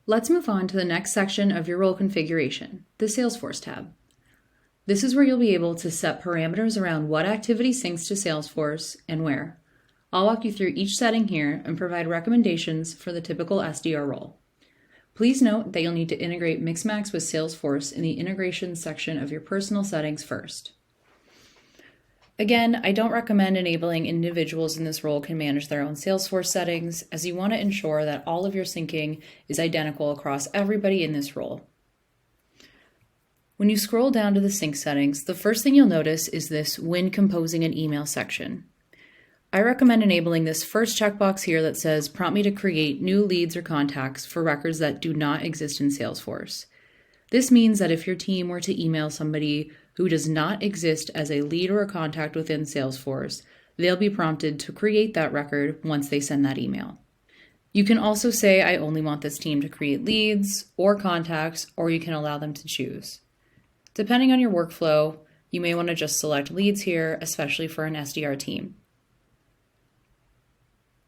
Let's move on to the next section of your role configuration, the Salesforce tab. This is where you'll be able to set parameters around what activity syncs to Salesforce and where. I'll walk you through each setting here and provide recommendations for the typical SDR role. Please note that you'll need to integrate Mixmax with Salesforce in the integration section of your personal settings first. Again, I don't recommend enabling individuals in this role can manage their own Salesforce settings, as you want to ensure that all of your syncing is identical across everybody in this role. When you scroll down to the sync settings, the first thing you'll notice is this when composing an email section. I recommend enabling this first checkbox here that says prompt me to create new leads or contacts for records that do not exist in Salesforce. This means that if your team were to email somebody who does not exist as a lead or a contact within Salesforce, they'll be prompted to create that record once they send that email. You can also say, I only want this team to create leads or contacts, or you can allow them to choose. Depending on your workflow, you may want to just select leads here, especially for an SDR team.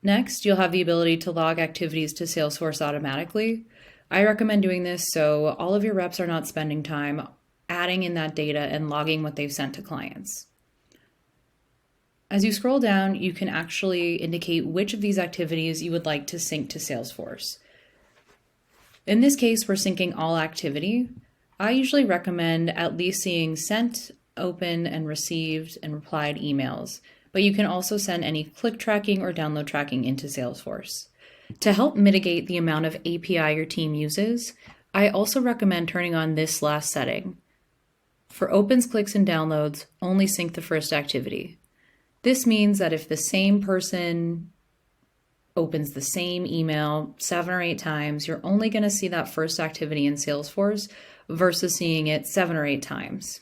Next, you'll have the ability to log activities to Salesforce automatically. I recommend doing this so all of your reps are not spending time adding in that data and logging what they've sent to clients. As you scroll down, you can actually indicate which of these activities you would like to sync to Salesforce. In this case, we're syncing all activity. I usually recommend at least seeing sent, open, and received and replied emails, but you can also send any click tracking or download tracking into Salesforce. To help mitigate the amount of API your team uses, I also recommend turning on this last setting. For opens, clicks, and downloads, only sync the first activity. This means that if the same person opens the same email 7 or 8 times, you're only going to see that first activity in Salesforce versus seeing it 7 or 8 times.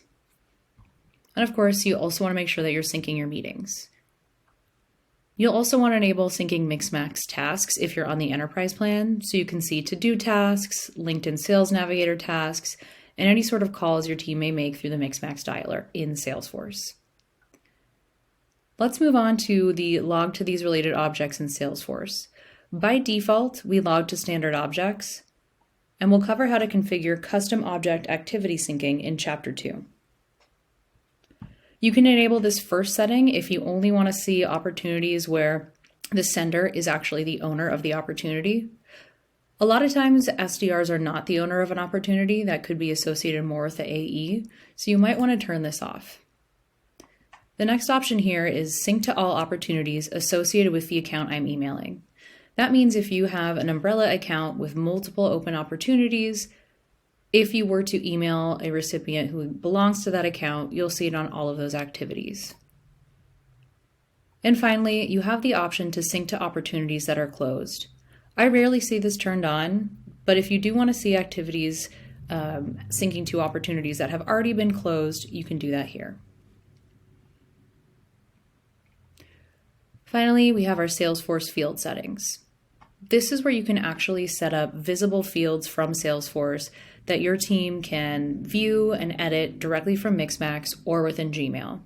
And of course, you also want to make sure that you're syncing your meetings. You'll also want to enable syncing Mixmax tasks if you're on the enterprise plan, so you can see to-do tasks, LinkedIn Sales Navigator tasks, and any sort of calls your team may make through the Mixmax dialer in Salesforce. Let's move on to the log to these related objects in Salesforce. By default, we log to standard objects, and we'll cover how to configure custom object activity syncing in Chapter 2. You can enable this first setting if you only want to see opportunities where the sender is actually the owner of the opportunity. A lot of times SDRs are not the owner of an opportunity that could be associated more with the AE, so you might want to turn this off. The next option here is sync to all opportunities associated with the account I'm emailing. That means if you have an umbrella account with multiple open opportunities, if you were to email a recipient who belongs to that account, you'll see it on all of those activities. And finally, you have the option to sync to opportunities that are closed. I rarely see this turned on, but if you do want to see activities syncing to opportunities that have already been closed, you can do that here. Finally, we have our Salesforce field settings. This is where you can actually set up visible fields from Salesforce that your team can view and edit directly from Mixmax or within Gmail.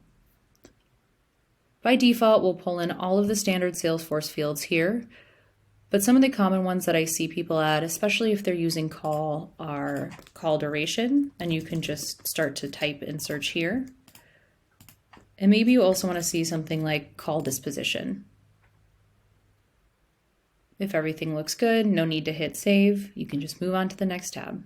By default, we'll pull in all of the standard Salesforce fields here, but some of the common ones that I see people add, especially if they're using call, are call duration, and you can just start to type and search here. And maybe you also want to see something like call disposition. If everything looks good, no need to hit save, you can just move on to the next tab.